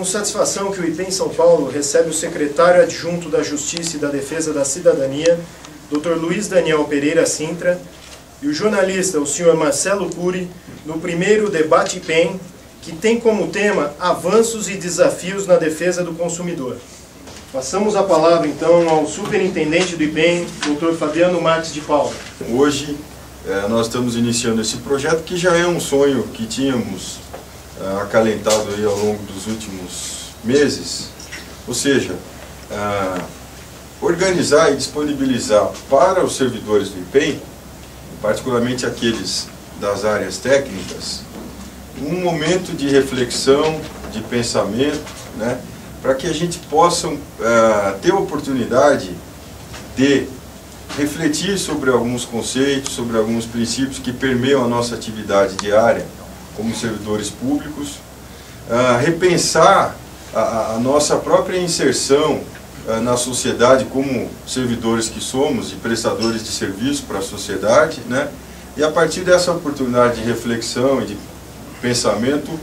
com satisfação que o IPEM São Paulo recebe o secretário adjunto da Justiça e da Defesa da Cidadania, Dr. Luiz Daniel Pereira Sintra, e o jornalista, o Sr. Marcelo Cury, no primeiro debate IPEM, que tem como tema Avanços e Desafios na Defesa do Consumidor. Passamos a palavra, então, ao superintendente do IPEM, Dr. Fabiano Marques de Paula. Hoje, nós estamos iniciando esse projeto, que já é um sonho que tínhamos acalentado aí ao longo dos últimos meses, ou seja, organizar e disponibilizar para os servidores do IPEM, particularmente aqueles das áreas técnicas, um momento de reflexão, de pensamento, né, para que a gente possa ter a oportunidade de refletir sobre alguns conceitos, sobre alguns princípios que permeiam a nossa atividade diária como servidores públicos, repensar a nossa própria inserção na sociedade como servidores que somos e prestadores de serviço para a sociedade, né? E a partir dessa oportunidade de reflexão e de pensamento,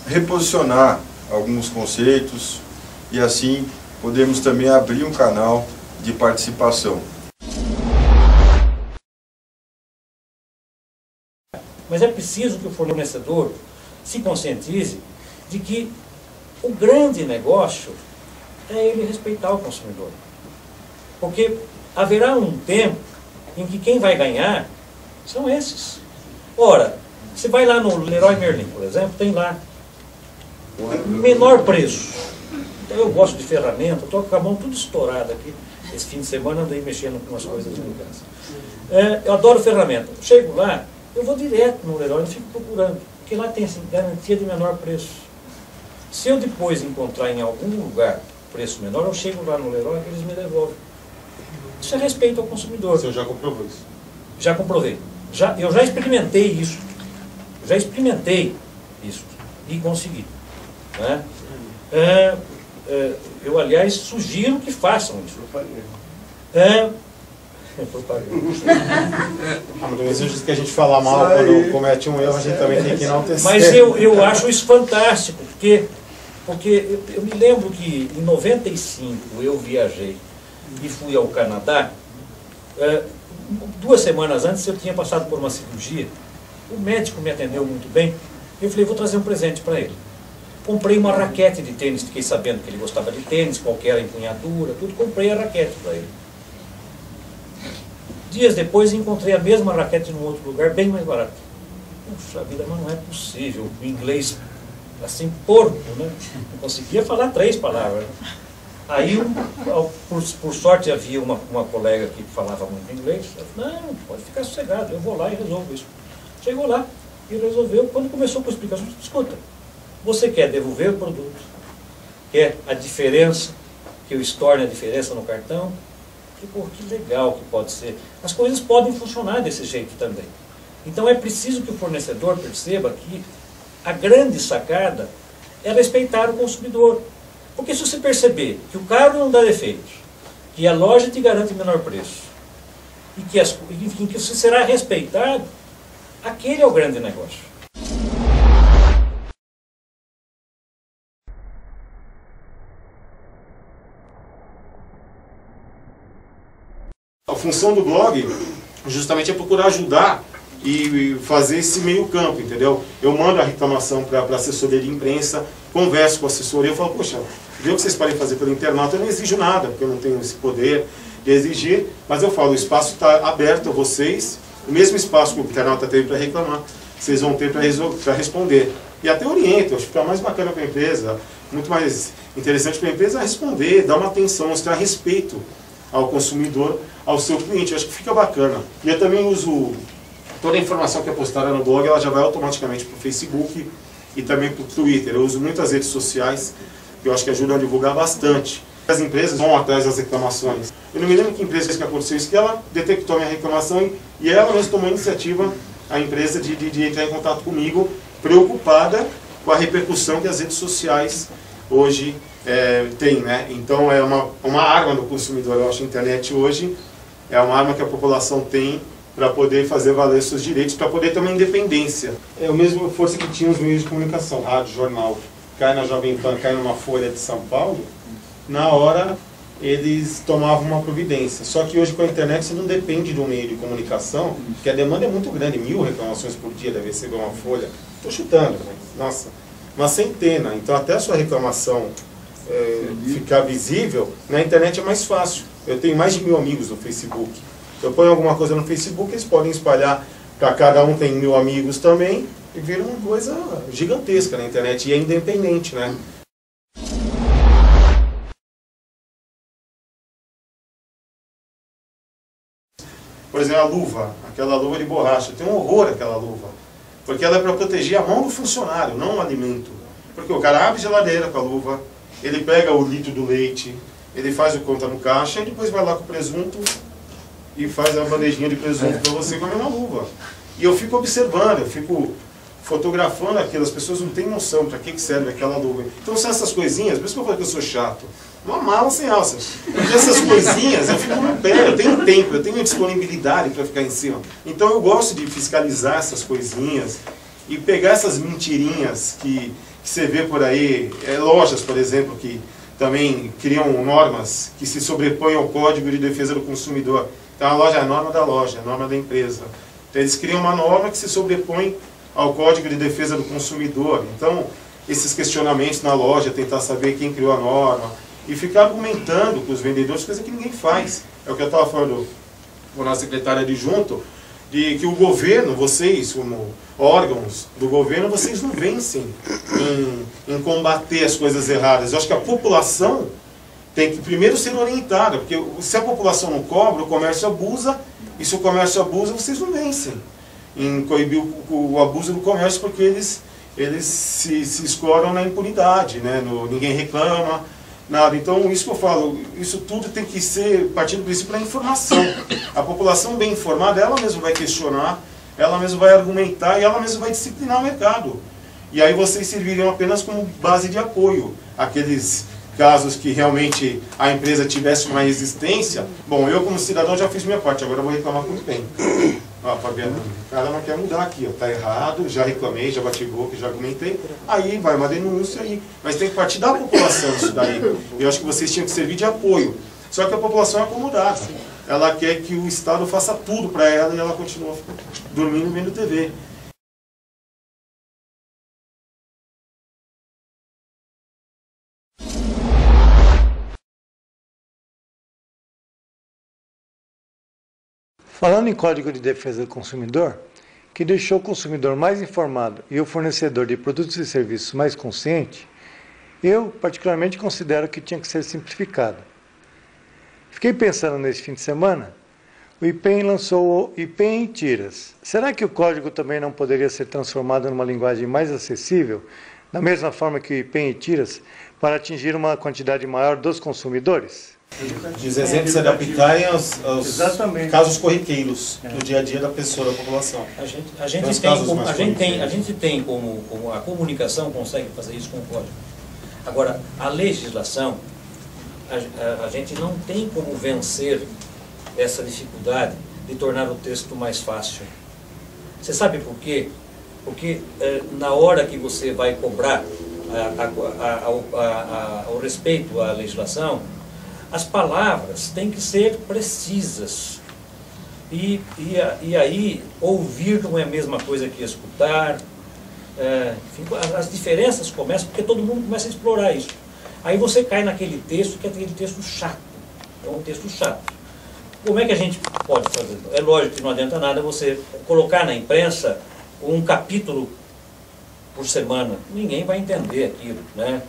reposicionar alguns conceitos e assim podemos também abrir um canal de participação. Mas é preciso que o fornecedor se conscientize de que o grande negócio é ele respeitar o consumidor. Porque haverá um tempo em que quem vai ganhar são esses. Ora, você vai lá no Leroy Merlin, por exemplo, tem lá o menor preço. Então eu gosto de ferramenta, estou com a mão tudo estourada aqui. Esse fim de semana andei mexendo com umas coisas em casa. Eu adoro ferramenta. Chego lá, eu vou direto no Leroy, não fico procurando, porque lá tem assim, garantia de menor preço. Se eu depois encontrar em algum lugar preço menor, eu chego lá no Leroy e eles me devolvem. Isso é respeito ao consumidor. Você já comprovou isso? Já comprovei. Eu já experimentei isso. Já experimentei isso e consegui. Né? Eu, aliás, sugiro que façam isso. Mas vezes que a gente fala mal quando comete um erro, a gente também tem que enaltecer. Mas eu acho isso fantástico, porque eu me lembro que em 95 eu viajei e fui ao Canadá. 2 semanas antes eu tinha passado por uma cirurgia. O médico me atendeu muito bem. Eu falei, vou trazer um presente para ele. Comprei uma raquete de tênis, fiquei sabendo que ele gostava de tênis, qualquer empunhadura, tudo. Comprei a raquete para ele. Dias depois encontrei a mesma raquete num outro lugar, bem mais barato. Puxa vida, mas não é possível. O inglês, assim, porco, né? Não conseguia falar 3 palavras. Aí, por sorte, havia uma colega que falava muito inglês. Eu falei, não, pode ficar sossegado, eu vou lá e resolvo isso. Chegou lá e resolveu. Quando começou com a explicação, escuta, você quer devolver o produto? Quer a diferença, que eu estorne a diferença no cartão? Que legal que pode ser. As coisas podem funcionar desse jeito também. Então é preciso que o fornecedor perceba que a grande sacada é respeitar o consumidor. Porque se você perceber que o carro não dá defeitos, que a loja te garante menor preço, e que você será respeitado, aquele é o grande negócio. A função do blog justamente é procurar ajudar e fazer esse meio campo, entendeu? Eu mando a reclamação para a assessoria de imprensa, converso com a assessoria e falo, poxa, vê o que vocês podem fazer pelo internauta, eu não exijo nada, porque eu não tenho esse poder de exigir, mas eu falo, o espaço está aberto a vocês, o mesmo espaço que o internauta teve para reclamar, vocês vão ter para responder. E até oriento, acho que fica mais bacana para a empresa, muito mais interessante para a empresa responder, dar uma atenção, mostrar respeito ao consumidor, ao seu cliente, eu acho que fica bacana. E eu também uso toda a informação que é postada no blog, ela já vai automaticamente para o Facebook e também para o Twitter. Eu uso muitas redes sociais, que eu acho que ajudam a divulgar bastante. As empresas vão atrás das reclamações. Eu não me lembro que empresa que aconteceu isso, que ela detectou a minha reclamação e ela mesma tomou a iniciativa, a empresa, de entrar em contato comigo, preocupada com a repercussão que as redes sociais hoje tem, né? Então é uma arma do consumidor. Eu acho que a internet hoje é uma arma que a população tem para poder fazer valer seus direitos, para poder ter uma independência. É a mesma força que tinha os meios de comunicação, rádio, jornal. cai na Jovem Pan, cai numa Folha de São Paulo, na hora eles tomavam uma providência. Só que hoje com a internet você não depende de um meio de comunicação, que a demanda é muito grande, 1000 reclamações por dia deve receber uma Folha. Estou chutando, mas, nossa, uma centena. Então até a sua reclamação ficar visível, na internet é mais fácil. Eu tenho mais de 1000 amigos no Facebook. Eu ponho alguma coisa no Facebook, eles podem espalhar para cada um, tem 1000 amigos também, e vira uma coisa gigantesca na internet, e é independente, né? Por exemplo, a luva, aquela luva de borracha, tem um horror aquela luva, porque ela é para proteger a mão do funcionário, não o alimento. Porque o cara abre a geladeira com a luva, ele pega o litro do leite, ele faz o conta no caixa e depois vai lá com o presunto e faz a bandejinha de presunto para você com a mesma luva. E eu fico observando, eu fico fotografando aquilo, as pessoas não têm noção para que serve aquela luva. Então são essas coisinhas, por isso que eu falo que eu sou chato. Uma mala sem alça. Porque essas coisinhas, eu fico no pé, eu tenho tempo, eu tenho disponibilidade para ficar em cima. Então eu gosto de fiscalizar essas coisinhas e pegar essas mentirinhas que você vê por aí, lojas, por exemplo, que também criam normas que se sobrepõem ao Código de Defesa do Consumidor. Então a loja é a norma da loja, é a norma da empresa. Então eles criam uma norma que se sobrepõe ao Código de Defesa do Consumidor. Então esses questionamentos na loja, tentar saber quem criou a norma, e ficar argumentando com os vendedores, coisa que ninguém faz. É o que eu estava falando com a nossa secretária adjunto, de que o governo, vocês, como órgãos do governo, vocês não vencem em combater as coisas erradas. Eu acho que a população tem que primeiro ser orientada, porque se a população não cobra, o comércio abusa, e se o comércio abusa, vocês não vencem em coibir o abuso do comércio, porque eles se escoram na impunidade, né? Ninguém reclama, nada. Então, isso que eu falo, isso tudo tem que ser partindo do princípio da informação. A população bem informada, ela mesma vai questionar, ela mesma vai argumentar e ela mesma vai disciplinar o mercado. E aí vocês serviriam apenas como base de apoio. Aqueles casos que realmente a empresa tivesse uma resistência, bom, eu como cidadão já fiz minha parte, agora eu vou reclamar com o bem. Ó, Fabiana, o cara não quer mudar aqui, ó, tá errado, já reclamei, já bati boca, já argumentei, aí vai uma denúncia aí. Mas tem que partir da população isso daí. Eu acho que vocês tinham que servir de apoio. Só que a população é acomodada. Ela quer que o Estado faça tudo para ela e ela continua dormindo vendo TV. Falando em Código de Defesa do Consumidor, que deixou o consumidor mais informado e o fornecedor de produtos e serviços mais consciente, eu particularmente considero que tinha que ser simplificado. Fiquei pensando nesse fim de semana, o IPEM lançou o IPEM em tiras. Será que o código também não poderia ser transformado numa linguagem mais acessível, da mesma forma que o IPEM em tiras, para atingir uma quantidade maior dos consumidores? Os exemplos se adaptarem aos casos corriqueiros do dia a dia da pessoa, da população. A gente tem como a comunicação consegue fazer isso com o código. Agora, a legislação, a gente não tem como vencer essa dificuldade de tornar o texto mais fácil. Você sabe por quê? Porque na hora que você vai cobrar ao respeito à legislação, as palavras têm que ser precisas. E aí, ouvir não é a mesma coisa que escutar. Enfim, as diferenças começam porque todo mundo começa a explorar isso. Aí você cai naquele texto que é aquele texto chato. É um texto chato. Como é que a gente pode fazer? É lógico que não adianta nada você colocar na imprensa um capítulo por semana. Ninguém vai entender aquilo, né?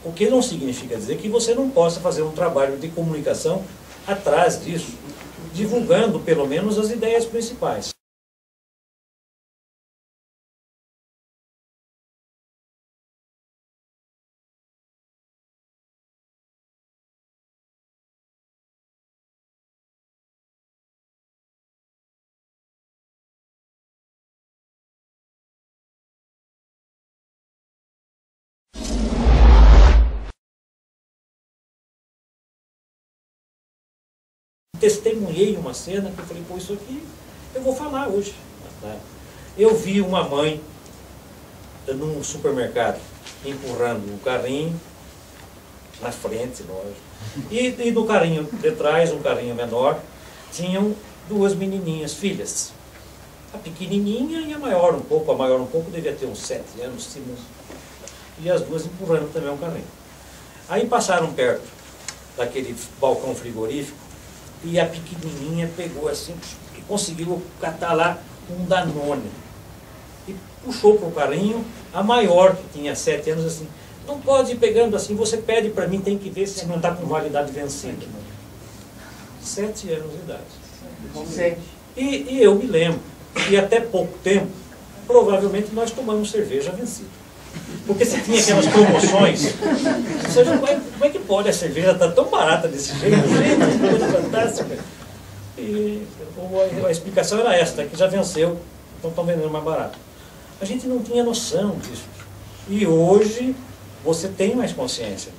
O que não significa dizer que você não possa fazer um trabalho de comunicação atrás disso, divulgando pelo menos as ideias principais. Testemunhei uma cena que eu falei, pô, isso aqui eu vou falar hoje. Eu vi uma mãe num supermercado empurrando o carrinho, na frente, lógico, e no carrinho de trás, um carrinho menor, tinham duas menininhas, filhas. A pequenininha e a maior um pouco, devia ter uns 7 anos, e as duas empurrando também um carrinho. Aí passaram perto daquele balcão frigorífico e a pequenininha pegou assim, e conseguiu catar lá um Danone. E puxou para o carrinho, a maior, que tinha 7 anos, assim, não pode ir pegando assim, você pede para mim, tem que ver se não está com validade vencida. 7 anos de idade. E eu me lembro, e até pouco tempo, provavelmente nós tomamos cerveja vencida. Porque você tinha aquelas promoções, ou seja, como é que pode a cerveja estar tão barata desse jeito? Gente, que coisa fantástica. E a explicação era essa, que já venceu, então estão vendendo mais barato. A gente não tinha noção disso. E hoje você tem mais consciência.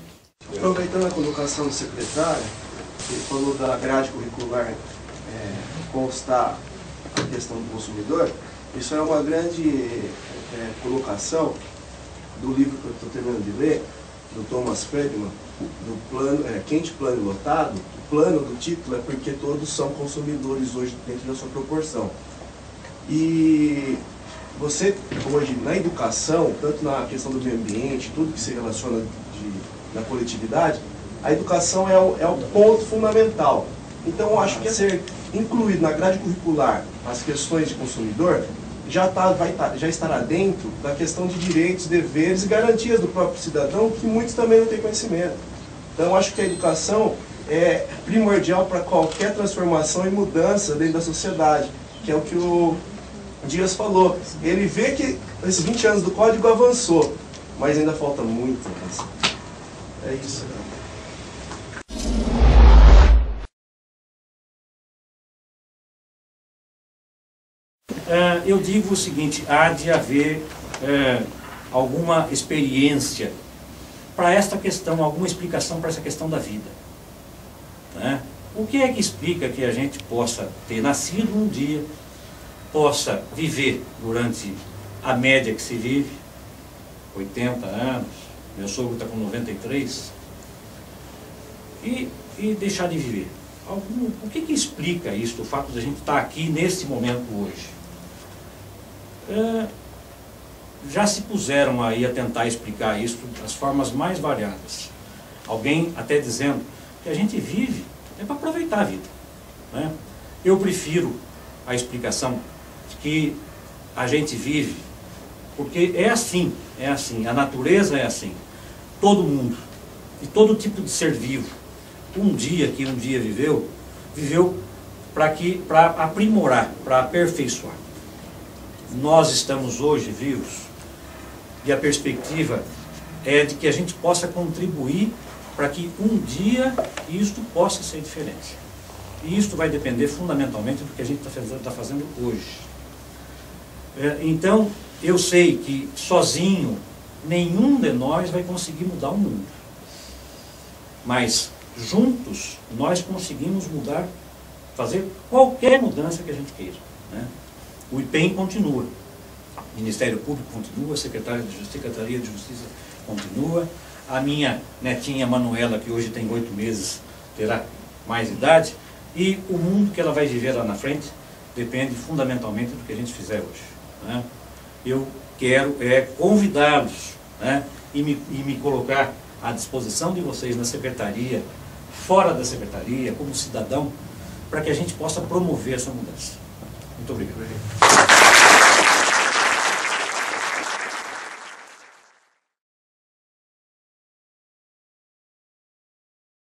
Aproveitando a colocação do secretário, ele falou da grade curricular constar a questão do consumidor. Isso é uma grande colocação do livro que eu estou terminando de ler, do Thomas Friedman, do plano, Quente, Plano e Lotado. O plano do título é porque todos são consumidores hoje dentro da sua proporção. E você, hoje, na educação, tanto na questão do meio ambiente, tudo que se relaciona na coletividade, a educação é o ponto fundamental. Então, eu acho que ser incluído na grade curricular as questões de consumidor já estará dentro da questão de direitos, deveres e garantias do próprio cidadão, que muitos também não têm conhecimento. Então, eu acho que a educação é primordial para qualquer transformação e mudança dentro da sociedade, que é o que o Dias falou. Ele vê que esses 20 anos do código avançou, mas ainda falta muito avançar. É isso. Eu digo o seguinte, há de haver alguma experiência para esta questão, alguma explicação para essa questão da vida. Né? O que é que explica que a gente possa ter nascido um dia, possa viver durante a média que se vive, 80 anos, meu sogro está com 93, e deixar de viver? O que explica isso, o fato de a gente estar aqui nesse momento hoje? Já se puseram aí a tentar explicar isso das formas mais variadas. Alguém até dizendo que a gente vive é para aproveitar a vida. Né? Eu prefiro a explicação de que a gente vive porque é assim, a natureza é assim. Todo mundo, e todo tipo de ser vivo, que um dia viveu para aprimorar, para aperfeiçoar. Nós estamos hoje vivos e a perspectiva é de que a gente possa contribuir para que um dia isto possa ser diferente. E isto vai depender fundamentalmente do que a gente está fazendo hoje. Então, eu sei que sozinho nenhum de nós vai conseguir mudar o mundo. Mas juntos nós conseguimos mudar, fazer qualquer mudança que a gente queira. Né? O IPEM continua, o Ministério Público continua, a Secretaria de Justiça continua, a minha netinha Manuela, que hoje tem 8 meses, terá mais idade, e o mundo que ela vai viver lá na frente depende fundamentalmente do que a gente fizer hoje. Né? Eu quero convidá-los, né, e me colocar à disposição de vocês na Secretaria, fora da Secretaria, como cidadão, para que a gente possa promover essa mudança. Muito obrigado.